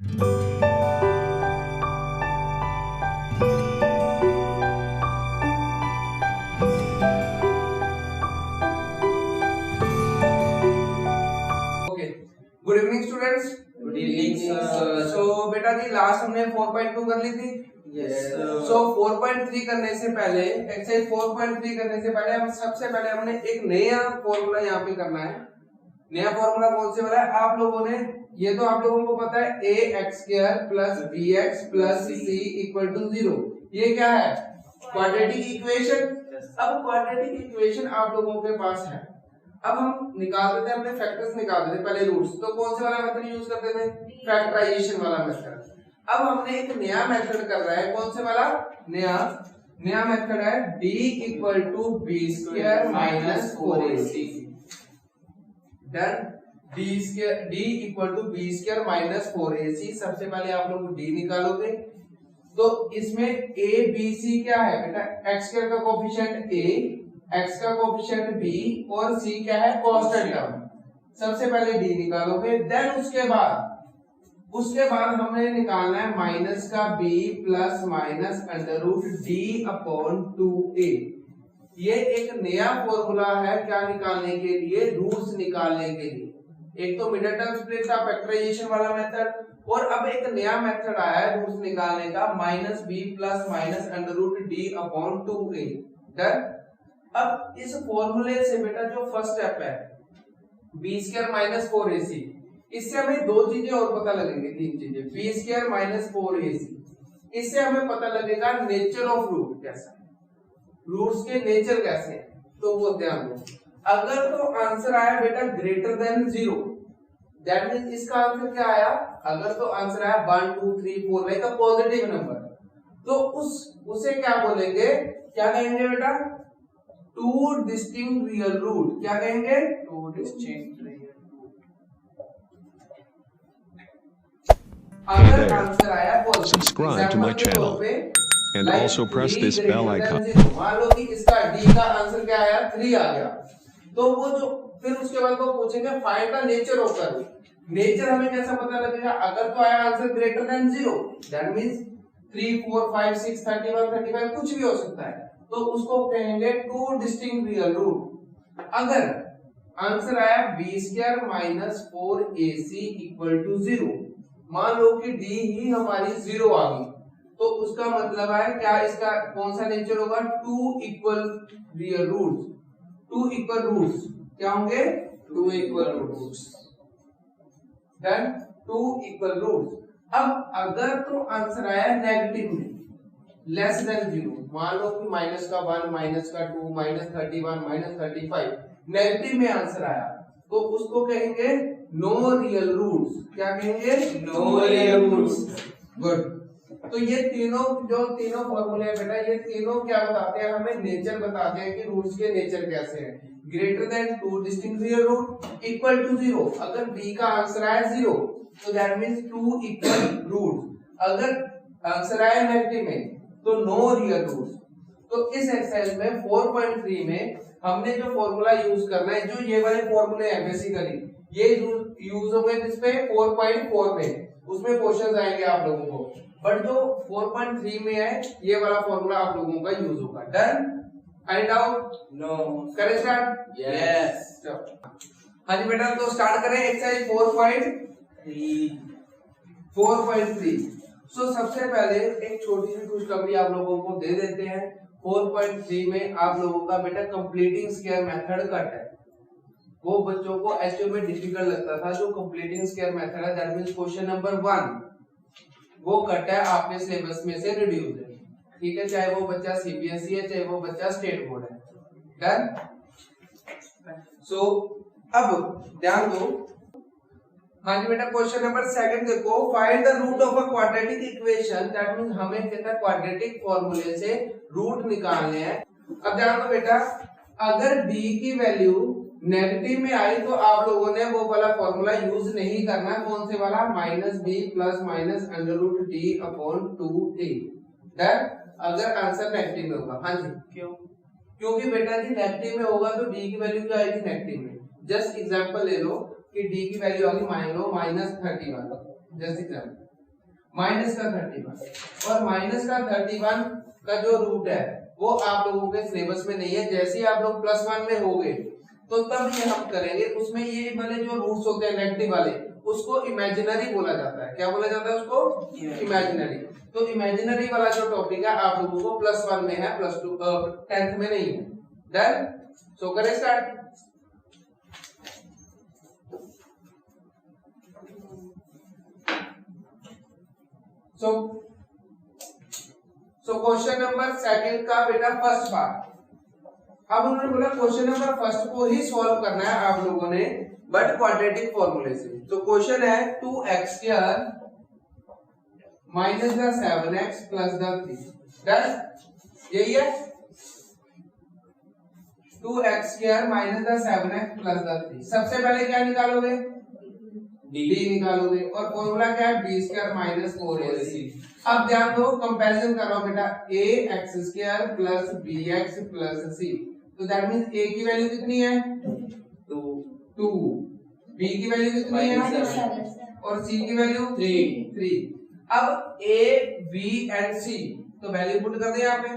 Good evening students. Good evening sir. So बेटा जी last हमने 4.2 कर ली थी। Yes sir. सो 4.3 करने से पहले एक्सरसाइज 4.3 करने से पहले हम सबसे पहले हमने एक नया फॉर्मूला यहाँ पे करना है। नया फॉर्मूला कौन से वाला है? आप लोगों ने ये तो आप लोगों को पता है ax² + bx + c = 0। ये क्या है? Quadratic equation. अब क्वाड्रेटिक इक्वेशन आप लोगों के पास है। अब हम निकाल देते हैं, अपने फैक्टर्स निकाल देते हैं पहले रूट्स। तो कौन से वाला मेथड यूज करते थे? फैक्टराइजेशन वाला मेथड। अब हमने एक नया मेथड कर रहा है। कौन से वाला? नया मेथड है d = b² - 4ac। Done. d = b² - 4ac। सबसे पहले आप लोग d निकालोगे तो इसमें a b c क्या है बेटा? x² का कोएफिशिएंट a, x का कोएफिशिएंट b और c क्या है? Constant term. सबसे पहले d निकालोगे, देन उसके बाद हमें निकालना है माइनस का b प्लस माइनस √d/2a। ये एक नया फॉर्मूला है क्या निकालने के लिए? रूट्स निकालने के लिए। एक तो मिडिल टर्म स्प्लिट था फैक्टराइजेशन वाला मेथड, और अब एक नया मेथड आया है रूट्स निकालने का, -b plus minus √d/2a। Done. अब इस फॉर्मूले से बेटा जो फर्स्ट स्टेप है b² - 4ac, इससे हमें दो चीजें और पता लगेंगी, तीन चीजें। b² - 4ac, इससे हमें पता लगेगा नेचर ऑफ रूट कैसा है, रूट्स के नेचर कैसे हैं। तो वो ध्यान दो। अगर तो आंसर आया बेटा >0, दैट मींस इसका आंसर क्या आया? अगर तो आंसर आया 1 2 3 4 लाइक अ पॉजिटिव नंबर, तो उसे क्या बोलेंगे? क्या कहेंगे बेटा? Two distinct real root. क्या कहेंगे? Two distinct real root. अगर आंसर आया positive, subscribe to my channel and also press this bell icon। मान लो कि इसका d का आंसर क्या आया? 3 आ गया, तो वो जो फिर उसके बाद वो पूछेंगे find the nature of the root. Nature हमें कैसा पता लगेगा? अगर तो आया आंसर >0, दैट मींस 3 4 5 6 31 35 कुछ भी हो सकता है, तो उसको कहेंगे टू डिस्टिंक्ट रियल रूट। अगर आंसर आया b² - 4ac = 0, मान लो कि d ही हमारी 0 आ गई, तो उसका मतलब है क्या? इसका कौन सा नेचर होगा? Two equal real roots. Two equal roots क्या होंगे? Two equal roots. Done. Two equal roots. अब अगर तो आंसर आया नेगेटिव में, <0, मान लो कि -1 -2 -31 -35 नेगेटिव में आंसर आया, तो उसको कहेंगे नो रियल रूट्स। क्या कहेंगे? No real roots. गुड। तो ये तीनों फॉर्मूले हैं बेटा, ये तीनों क्या बताते हैं? हमें नेचर बताते हैं कि रूट्स के नेचर कैसे हैं। >2 डिस्टिंक्ट रियल रूट, =0। अगर b का आंसर आया 0, तो दैट मींस 2 इक्वल रूट। अगर आंसर आया नेगेटिव में, तो नो रियल रूट्स। तो इस एक्सरसाइज में 4.3 में हमने जो फॉर्मूला यूज करना है, जो ये वाले फॉर्मूले हैं बेसिकली, ये यूज होंगे जिस पे 4.4 में, उसमें क्वेश्चंस आएंगे आप लोगों को। बट जो 4.3 में है, ये वाला फॉर्मूला आप लोगों का यूज होगा। डन। Any doubt? नो। करें स्टार्ट? यस। हाँ जी बेटा, तो स्टार्ट करें एक्सरसाइज 4.3। सो सबसे पहले एक छोटी सी खुशखबरी आप लोगों को दे देते हैं। 4.3 में आप लोगों का बेटा कंप्लीटिंग स्क्वायर मेथड कट है। वो बच्चों को एचटीएम में डिफिकल्ट लगता था, जो कंप्लीटिंग स्क्वायर मेथड है, दैट मींस क्वेश्चन नंबर 1, वो कट है आपके सिलेबस में से रिड्यूस है। ठीक है, चाहे वो बच्चा सीबीएसई है, चाहे वो बच्चा स्टेट बोर्ड है। डन। सो अब ध्यान दो। हाँ जी बेटा, क्वेश्चन नंबर 2 देखो, find the root of a quadratic equation. That means हमें कहता है क्वाड्रेटिक फॉर्मूले से रूट निकालने हैं। अब ध्यान दो बेटा, अगर d की वैल्यू नेगेटिव में आई तो आप लोगों ने वो वाला फॉर्मूला यूज नहीं करना। कौन से वाला? -b plus minus √d/2a। That अगर आंसर नेगेटिव में होगा। हाँ जी, क्यों? क्योंकि बेटा जी नेगेटिव में होगा तो d की वैल्यू क्या आएगी? नेगेटिव में। जस्ट एग्जांपल ले लो कि d की वैल्यू आ गई मान लो -31, जस्ट एग्जांपल। माइनस का 31 और माइनस का 31 का जो रूट है वो आप लोगों के सिलेबस में नहीं है। जैसे ही आप लोग +1 में हो गए तो तब ये हम करेंगे। उसमें ये वाले जो रूट्स होते हैं नेगेटिव वाले उसको इमेजिनरी बोला जाता है। क्या बोला जाता है उसको? इमेजिनरी। तो इमेजिनरी वाला जो टॉपिक है आप लोगों को +1 में है, +2 10th में नहीं है। डन। सो करें start. So question number second का बेटा फर्स्ट पार्ट। अब उन्होंने बोला क्वेश्चन नंबर फर्स्ट को ही सॉल्व करना है आप लोगों ने, बट क्वाड्रेटिक फॉर्मूले से। तो क्वेश्चन है 2x² minus the 7x plus the 3। Done. यही है 2x² minus the 7x plus the 3। सबसे पहले क्या निकालोगे? d निकालोगे और फॉर्मूला क्या है? b² minus 4ac। अब ध्यान दो, कंपैरिजन करो बेटा, ax² plus bx plus c। तो दैट मींस a की वैल्यू कितनी है? 2। b की वैल्यू कितनी है? 7 और c की वैल्यू 3। अब a b एंड c तो वैल्यू पुट कर दे यहाँ पे।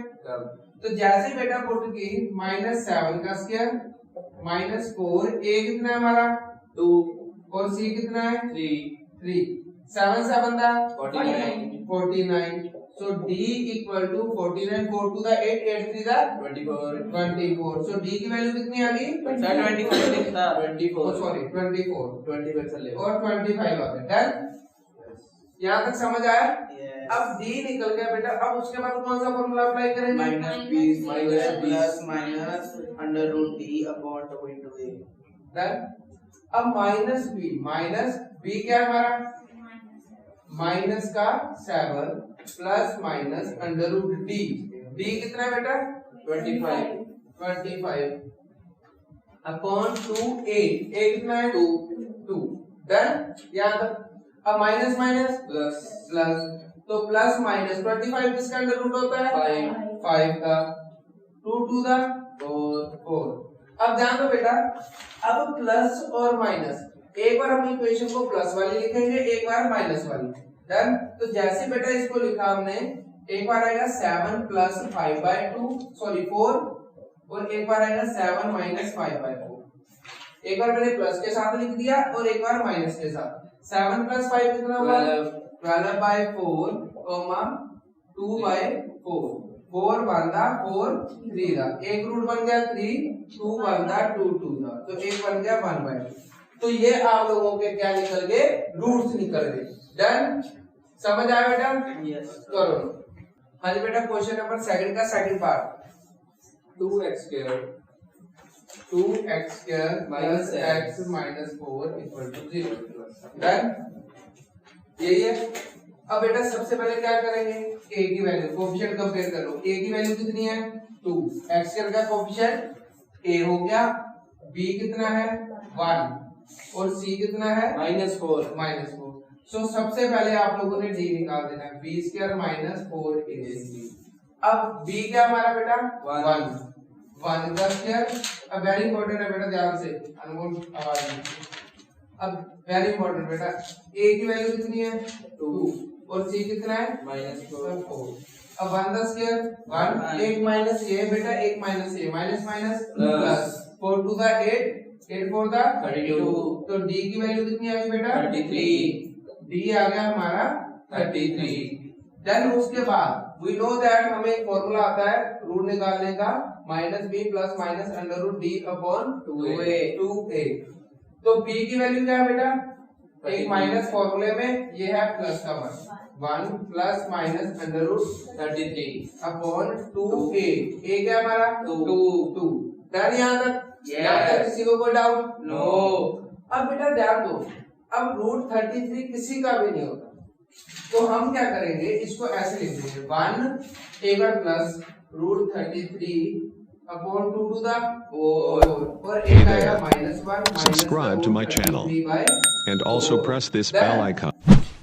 तो जैसे बेटा पुट की -7 का स्क्वायर -4, a कितना है हमारा? 2 और c कितना है? 3। 7 7 दा 49। So d equal to 49, 4 to the 8, 8 3 the 24। So d की वैल्यू कितनी आ गई? 24 सॉरी 24 और 25 आता है। डन। यहाँ तक समझ आया? अब d निकल गया बेटा। अब उसके बाद कौन सा फॉर्मूला अप्लाई करेंगे? -b done. अब -b क्या है हमारा? माइनस का 7 प्लस माइनस √d। d कितना है बेटा? 25 अपॉन 2a। a कितना है? 2। डन। याद। अब माइनस माइनस प्लस, तो प्लस माइनस 25 किसका अंडर रूट होता है? 5 का। 2 to the 4। अब ध्यान दो बेटा, अब प्लस और माइनस एक बार हम इक्वेशन को प्लस वाली लिखेंगे, एक बार माइनस वाली। डन। तो जैसे बेटा इसको लिखा हमने, एक बार आएगा 7 प्लस 5/2 सॉरी 4 और एक बार आएगा 7 माइनस 5/4। एक बार मैंने प्लस के साथ लिख दिया और एक बार माइनस के साथ। 7 प्लस 5 कितना हुआ? 12/4 2/4। 4 1 दा 4 3 दा, एक रूट बन गया 3, 2 1 दा 2 2 दा, तो एक बन गया 1/2। तो ये आप लोगों के क्या निकल गए? रूट्स निकल गए। डन। समझ आया बेटा? करो। हाँ जी बेटा, क्वेश्चन नंबर सेकंड का second part. 2x² plus x minus 4 equal to 0। Done. यही है। अब बेटा सबसे पहले क्या करेंगे? a की वैल्यू, कोएफिशिएंट कंपेयर कर लो। a की वैल्यू कितनी है? 2। x² का कोएफिशिएंट a हो गया, b कितना है? 1 और c कितना है? -4। सो सबसे पहले आप लोगों ने d निकाल देना है, b² माइनस 4ac। अब b क्या हमारा बेटा? 1 का स्क्वायर। अब वेरी इंपॉर्टेंट है बेटा, ध्यान से, अनमोल आवाज में। अब वेरी इंपॉर्टेंट बेटा, a की वैल्यू कितनी है? 2 और c कितना है? -4। अब 1 का स्क्वायर 1, एक माइनस a बेटा, एक minus a, minus minus plus 4 to the 8, 8 4 the 32। तो d की वैल्यू कितनी आ गई बेटा? 33। d आ गया हमारा 33। देन उसके बाद वी नो दैट हमें एक फॉर्मूला आता है रूट निकालने का, -b plus minus √d upon 2a। तो b की वैल्यू क्या है बेटा? एक माइनस फॉर्मूले में ये है प्लस का 1 plus minus √33 upon 2a। a क्या हमारा? 2। डन। यहाँ तक किसी को कोई डाउट? नो। अब बेटा ध्यान दो, अब √33 किसी का भी नहीं होता, तो हम क्या करेंगे? इसको ऐसे लिख देंगे 1 एक बार प्लस √33 अपॉन 2 to the 4 और एक आएगा -1 Subscribe to my channel and also press this bell icon.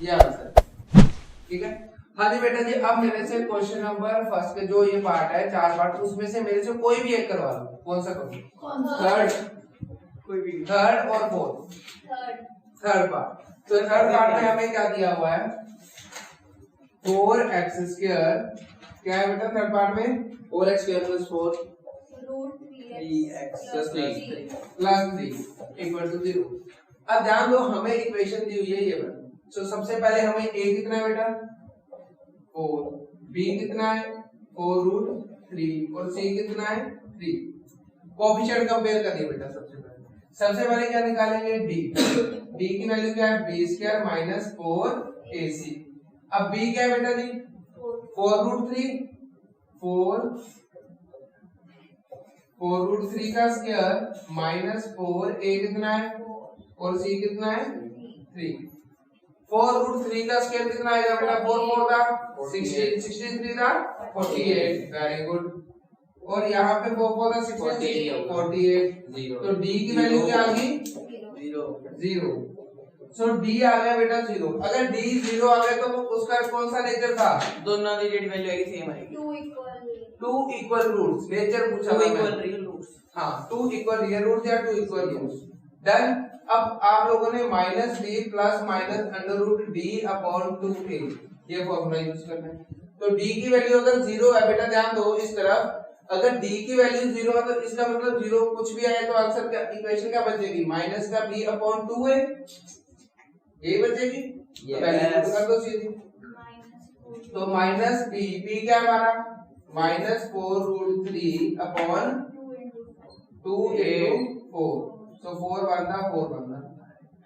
ये आंसर। ठीक है। हाँ जी बेटा जी, अब मेरे से क्वेश्चन नंबर फर्स्ट के जो ये पार्ट है, 4 पार्ट, उसमें से मेरे से कोई भी एक करवा लो। कौन सा करूँ? थर्ड और फोर्थ। Third part. तो थर्ड पार्ट में हमें क्या दिया हुआ है? 4x स्क्वायर क्या है बेटा थर्ड पार्ट में 4x square plus 4 √3x plus 3 plus 3 equal to 0। अब ध्यान दो हमें इक्वेशन दी हुई है ये वाली। तो सबसे पहले हमें a कितना है बेटा 4, b कितना है 4√3 और c कितना है 3। कोएफिशिएंट कंपेयर करिए बेटा सबसे पहले क्या निकालेंगे d की वैल्यू क्या है b स्क्वायर माइनस 4ac। अब b क्या है बेटा जी 4√3 का स्क्वायर माइनस 4a कितना है और c कितना है 3। 4√3 का स्क्वायर कितना आएगा बेटा 4 4 था 16 63 था 48 वेरी गुड। और यहाँ पे 4 4 था 16 48 तो d की वैल्यू क्या आ गई 0। सो d आ गया बेटा 0। अगर d 0 आ गया तो उसका कौन सा नेचर था दोनों की जेड वैल्यू आएगी सेम आएगी 2 इक्वल रूट्स नेचर पूछा 2 था इक्वल मैंने। रियल रूट्स हाँ 2 इक्वल रियल रूट्स या 2 इक्वल रूट्स डन। अब आप लोगों ने minus d plus minus under root d upon 2a ये फॉर्मूला यूज करना है। तो d की वैल्यू अगर 0 है बेटा ध्यान दो इस तरफ अगर d की वैल्यू 0 है तो इसका मतलब 0 कुछ भी आए तो आंसर क्या इक्वेशन क्या बचेगी माइनस का b अपॉन 2a ये बचेगी वैल्यू कर दो सीधी। तो माइनस b क्या हमारा माइनस 4√3 अपॉन 2 into 4 तो 4 बनता 4 बनता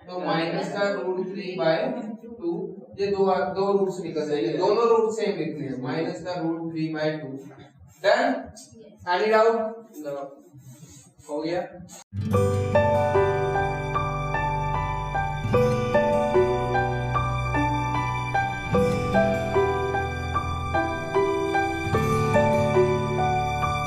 तो माइनस का √3/2 ये दो रूट्स निकल जाएंगे दोनों रूट सेम लिखने हैं माइनस का √3/2 डन एनी डाउट हो गया।